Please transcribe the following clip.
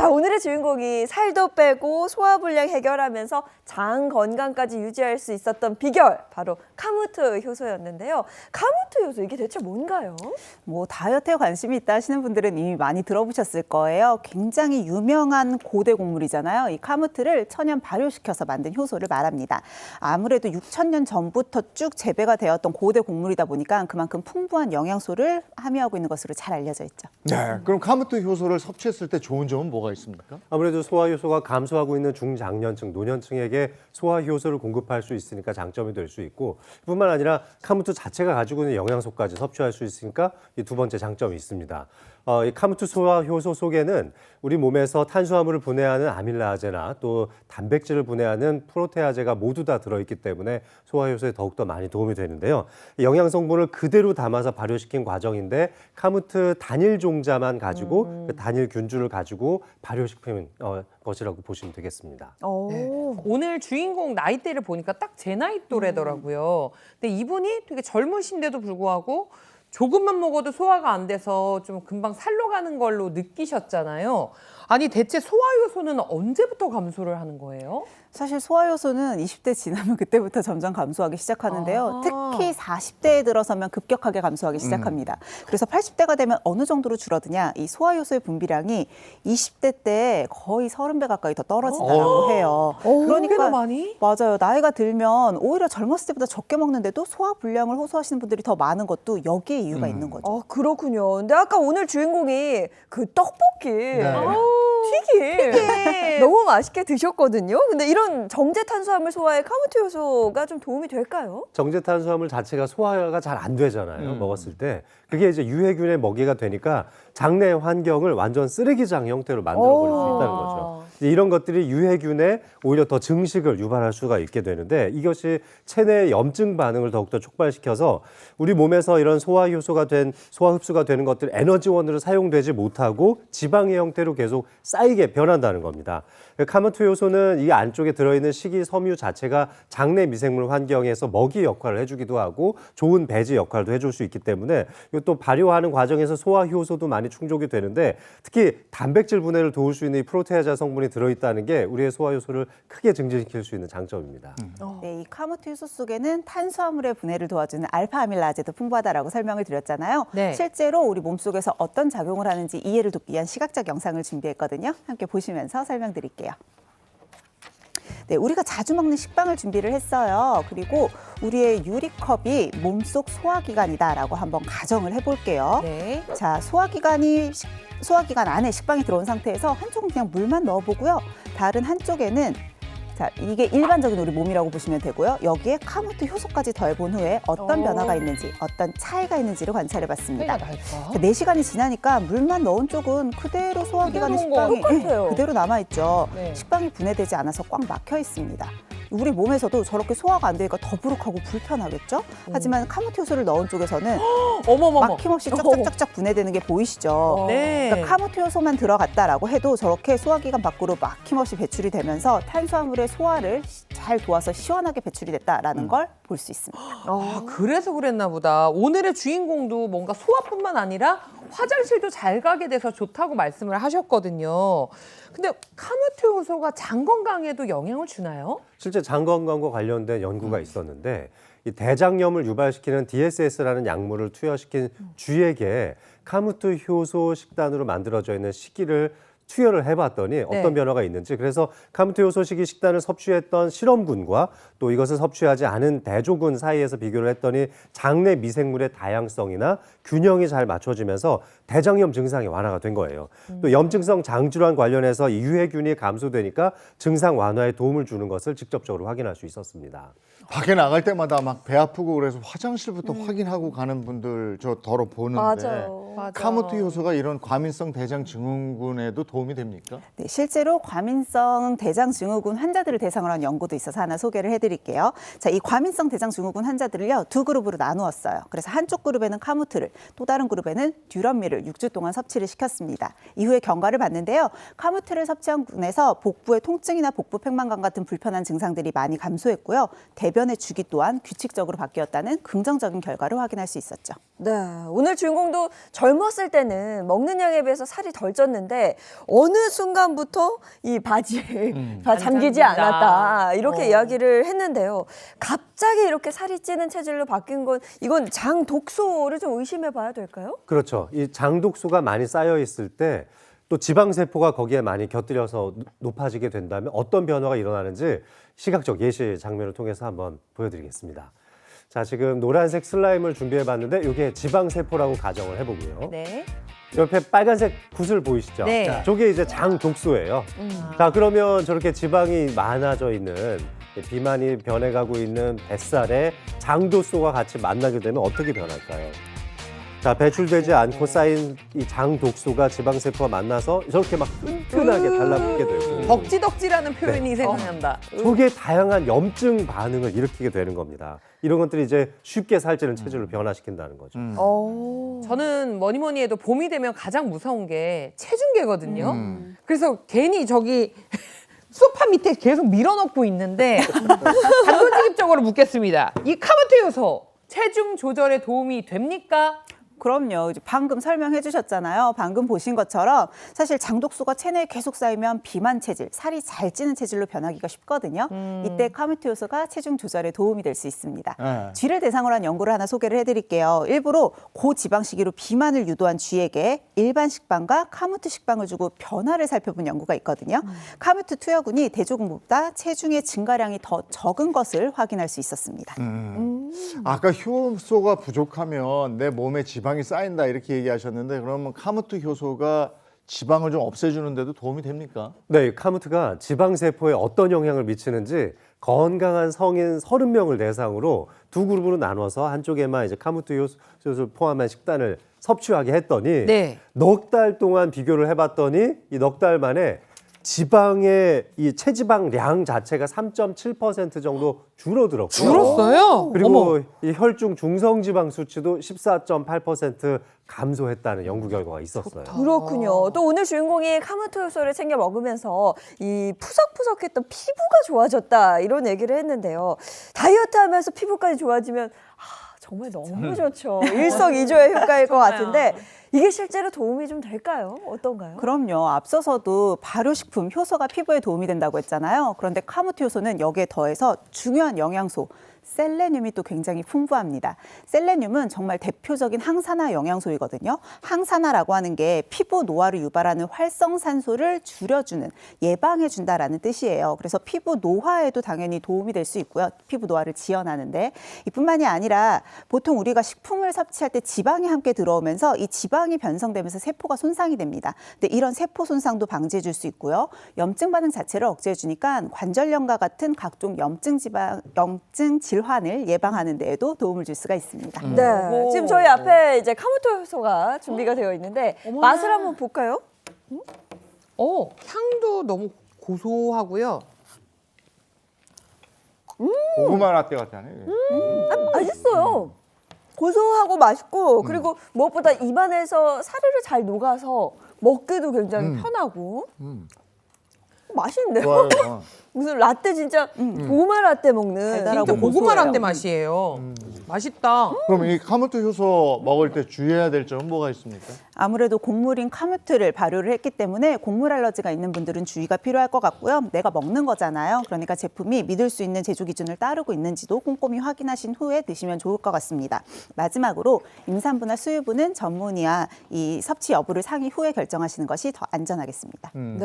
자, 오늘의 주인공이 살도 빼고 소화불량 해결하면서 장 건강까지 유지할 수 있었던 비결, 바로 카무트 효소였는데요. 카무트 효소, 이게 대체 뭔가요? 뭐 다이어트에 관심이 있다 하시는 분들은 이미 많이 들어보셨을 거예요. 굉장히 유명한 고대 곡물이잖아요. 이 카무트를 천연 발효시켜서 만든 효소를 말합니다. 아무래도 6,000년 전부터 쭉 재배가 되었던 고대 곡물이다 보니까 그만큼 풍부한 영양소를 함유하고 있는 것으로 잘 알려져 있죠. 네, 그럼 카무트 효소를 섭취했을 때 좋은 점은 뭐가 있습니까? 아무래도 소화 효소가 감소하고 있는 중장년층, 노년층에게 소화 효소를 공급할 수 있으니까 장점이 될 수 있고, 뿐만 아니라 카무트 자체가 가지고 있는 영양소까지 섭취할 수 있으니까 이 두 번째 장점이 있습니다. 이 카무트 소화 효소 속에는 우리 몸에서 탄수화물을 분해하는 아밀라제나 또 단백질을 분해하는 프로테아제가 모두 다 들어있기 때문에 소화 효소에 더욱더 많이 도움이 되는데요. 영양 성분을 그대로 담아서 발효시킨 과정인데 카무트 단일 종자만 가지고 그 단일 균주를 가지고 발효시킨 것이라고 보시면 되겠습니다. 네. 오늘 주인공 나이대를 보니까 딱 제 나이 또래더라고요. 근데 이분이 되게 젊으신데도 불구하고 조금만 먹어도 소화가 안 돼서 좀 금방 살로 가는 걸로 느끼셨잖아요. 아니 대체 소화 요소는 언제부터 감소를 하는 거예요? 사실 소화 효소는 20대 지나면 그때부터 점점 감소하기 시작하는데요. 아. 특히 40대에 들어서면 급격하게 감소하기 시작합니다. 그래서 80대가 되면 어느 정도로 줄어드냐? 이 소화 효소의 분비량이 20대 때 거의 30배 가까이 더 떨어진다고 해요. 꽤나 많이? 맞아요. 나이가 들면 오히려 젊었을 때보다 적게 먹는데도 소화 불량을 호소하시는 분들이 더 많은 것도 여기에 이유가 있는 거죠. 그렇군요. 근데 아까 오늘 주인공이 그 떡볶이, 네. 튀김 너무 맛있게 드셨거든요. 근데 이런 정제 탄수화물 소화에 카무트 효소가 좀 도움이 될까요? 정제 탄수화물 자체가 소화가 잘 안 되잖아요. 먹었을 때. 그게 이제 유해균의 먹이가 되니까 장내 환경을 완전 쓰레기장 형태로 만들어 버릴 수 있다는 거죠. 이런 것들이 유해균에 오히려 더 증식을 유발할 수가 있게 되는데, 이것이 체내 염증 반응을 더욱더 촉발시켜서 우리 몸에서 이런 소화 효소가 된 소화 흡수가 되는 것들 에너지원으로 사용되지 못하고 지방의 형태로 계속 쌓이게 변한다는 겁니다. 카무트 효소는 이 안쪽에 들어있는 식이섬유 자체가 장내 미생물 환경에서 먹이 역할을 해주기도 하고 좋은 배지 역할도 해줄 수 있기 때문에 또 발효하는 과정에서 소화 효소도 많이 충족이 되는데, 특히 단백질 분해를 도울 수 있는 이 프로테아제 성분이 들어있다는 게 우리의 소화 효소를 크게 증진시킬 수 있는 장점입니다. 네, 이 카무트 효소 속에는 탄수화물의 분해를 도와주는 알파 아밀라제도 풍부하다라고 설명을 드렸잖아요. 네. 실제로 우리 몸속에서 어떤 작용을 하는지 이해를 돕기 위한 시각적 영상을 준비했거든요. 함께 보시면서 설명드릴게요. 네, 우리가 자주 먹는 식빵을 준비를 했어요. 그리고 우리의 유리컵이 몸속 소화기관이다라고 한번 가정을 해볼게요. 네. 자, 소화기관 안에 식빵이 들어온 상태에서 한쪽은 그냥 물만 넣어보고요. 다른 한쪽에는 자, 이게 일반적인 우리 몸이라고 보시면 되고요. 여기에 카무트 효소까지 더해본 후에 어떤 변화가 있는지, 어떤 차이가 있는지를 관찰해봤습니다. 차이가 날까? 4시간이 지나니까 물만 넣은 쪽은 그대로 소화기관의 그대로인 거 식빵이 똑같아요. 그대로 남아있죠. 네. 식빵이 분해되지 않아서 꽉 막혀 있습니다. 우리 몸에서도 저렇게 소화가 안 되니까 더부룩하고 불편하겠죠? 하지만 카무트 효소를 넣은 쪽에서는 어머머머. 막힘없이 쫙쫙쫙쫙 분해되는 게 보이시죠? 네. 그러니까 카무트 효소만 들어갔다라고 해도 저렇게 소화기관 밖으로 막힘없이 배출이 되면서 탄수화물의 소화를 잘 도와서 시원하게 배출이 됐다라는 걸 볼 수 있습니다. 그래서 그랬나 보다. 오늘의 주인공도 뭔가 소화뿐만 아니라 화장실도 잘 가게 돼서 좋다고 말씀을 하셨거든요. 근데 카무트 효소가 장 건강에도 영향을 주나요? 실제 장 건강과 관련된 연구가 있었는데, 이 대장염을 유발시키는 DSS라는 약물을 투여시킨 쥐에게 카무트 효소 식단으로 만들어져 있는 식이를 투여를 해봤더니 어떤 변화가 있는지, 그래서 카무트 효소 식이 식단을 섭취했던 실험군과 또 이것을 섭취하지 않은 대조군 사이에서 비교를 했더니 장내 미생물의 다양성이나 균형이 잘 맞춰지면서 대장염 증상이 완화가 된 거예요. 또 염증성 장질환 관련해서 이 유해균이 감소되니까 증상 완화에 도움을 주는 것을 직접적으로 확인할 수 있었습니다. 밖에 나갈 때마다 막 배 아프고 그래서 화장실부터 확인하고 가는 분들 저 더러 보는데 맞아요. 카무트 효소가 이런 과민성 대장 증후군에도 도움이 됩니까? 네, 실제로 과민성 대장 증후군 환자들을 대상으로 한 연구도 있어서 하나 소개를 해드릴게요. 자, 이 과민성 대장 증후군 환자들을요, 두 그룹으로 나누었어요. 그래서 한쪽 그룹에는 카무트를, 또 다른 그룹에는 듀럼밀을 6주 동안 섭취를 시켰습니다. 이후에 경과를 봤는데요, 카무트를 섭취한 군에서 복부의 통증이나 복부 팽만감 같은 불편한 증상들이 많이 감소했고요. 대변 배변의 주기 또한 규칙적으로 바뀌었다는 긍정적인 결과를 확인할 수 있었죠. 네, 오늘 주인공도 젊었을 때는 먹는 양에 비해서 살이 덜 쪘는데 어느 순간부터 이 바지에 다 잠기지 잠긴다. 않았다 이렇게 이야기를 했는데요. 갑자기 이렇게 살이 찌는 체질로 바뀐 건 이건 장 독소를 좀 의심해 봐야 될까요? 그렇죠. 이 장독소가 많이 쌓여 있을 때 또 지방세포가 거기에 많이 곁들여서 높아지게 된다면 어떤 변화가 일어나는지 시각적 예시 장면을 통해서 한번 보여드리겠습니다. 자, 지금 노란색 슬라임을 준비해봤는데 이게 지방세포라고 가정을 해보고요. 네. 옆에 빨간색 구슬 보이시죠? 네. 자, 저게 이제 장독소예요. 자, 그러면 저렇게 지방이 많아져 있는 비만이 변해가고 있는 뱃살에 장독소가 같이 만나게 되면 어떻게 변할까요? 자, 배출되지 않고 쌓인 이 장독소가 지방세포와 만나서 저렇게 막 끈끈하게 달라붙게 되고 덕지덕지라는 표현이 생각난다. 저게 다양한 염증 반응을 일으키게 되는 겁니다. 이런 것들이 이제 쉽게 살찌는 체질로 변화시킨다는 거죠. 저는 뭐니 해도 봄이 되면 가장 무서운 게 체중계거든요. 그래서 괜히 저기 소파 밑에 계속 밀어넣고 있는데 단도직입적으로 묻겠습니다. 이 카모트 효소 체중 조절에 도움이 됩니까? 그럼요. 이제 방금 설명해 주셨잖아요. 방금 보신 것처럼 사실 장독소가 체내에 계속 쌓이면 비만 체질, 살이 잘 찌는 체질로 변하기가 쉽거든요. 이때 카모트 효소가 체중 조절에 도움이 될 수 있습니다. 네. 쥐를 대상으로 한 연구를 하나 소개를 해드릴게요. 일부러 고지방 식이로 비만을 유도한 쥐에게 일반 식빵과 카모트 식빵을 주고 변화를 살펴본 연구가 있거든요. 카모트 투여군이 대조군보다 체중의 증가량이 더 적은 것을 확인할 수 있었습니다. 아까 효소가 부족하면 내 몸에 지방이 쌓인다 이렇게 얘기하셨는데 그러면 카모트 효소가 지방을 좀 없애주는데도 도움이 됩니까? 네, 카모트가 지방세포에 어떤 영향을 미치는지 건강한 성인 30명을 대상으로 두 그룹으로 나눠서 한쪽에만 이제 카모트 효소를 포함한 식단을 섭취하게 했더니 네. 넉 달 동안 비교를 해봤더니 이 넉 달 만에 지방의 이 체지방량 자체가 3.7% 정도 줄어들었고요. 줄었어요? 그리고 이 혈중 중성지방 수치도 14.8% 감소했다는 연구 결과가 있었어요. 그렇군요. 또 오늘 주인공이 카모트 효소를 챙겨 먹으면서 이 푸석푸석했던 피부가 좋아졌다 이런 얘기를 했는데요. 다이어트 하면서 피부까지 좋아지면 정말 너무 좋죠. 일석이조의 효과일 것 같은데 이게 실제로 도움이 좀 될까요? 어떤가요? 그럼요. 앞서서도 발효식품 효소가 피부에 도움이 된다고 했잖아요. 그런데 카모트 효소는 여기에 더해서 중요한 영양소 셀레늄이 또 굉장히 풍부합니다. 셀레늄은 정말 대표적인 항산화 영양소이거든요. 항산화라고 하는 게 피부 노화를 유발하는 활성산소를 줄여주는, 예방해준다라는 뜻이에요. 그래서 피부 노화에도 당연히 도움이 될 수 있고요. 피부 노화를 지연하는데 이뿐만이 아니라 보통 우리가 식품을 섭취할 때 지방이 함께 들어오면서 이 지방이 변성되면서 세포가 손상이 됩니다. 근데 이런 세포 손상도 방지해 줄 수 있고요. 염증 반응 자체를 억제해 주니까 관절염과 같은 각종 염증 질환을 예방하는 데에도 도움을 줄 수가 있습니다. 네, 지금 저희 앞에 이제 카모트 효소가 준비가 되어 있는데 맛을 한번 볼까요? 향도 너무 고소하고요. 고구마 라떼 같잖아요. 맛있어요. 고소하고 맛있고 그리고 무엇보다 입안에서 사르르 잘 녹아서 먹기도 굉장히 편하고 맛있는데요? 좋아요. 무슨 라떼 진짜 고구마 라떼 먹는 달달하고 진짜 고구마 고소해요. 라떼 맛이에요. 맛있다. 그럼 이 카모트 효소 먹을 때 주의해야 될 점은 뭐가 있습니까? 아무래도 곡물인 카모트를 발효를 했기 때문에 곡물 알러지가 있는 분들은 주의가 필요할 것 같고요. 내가 먹는 거잖아요. 그러니까 제품이 믿을 수 있는 제조 기준을 따르고 있는지도 꼼꼼히 확인하신 후에 드시면 좋을 것 같습니다. 마지막으로 임산부나 수유부는 전문의와 이 섭취 여부를 상의 후에 결정하시는 것이 더 안전하겠습니다.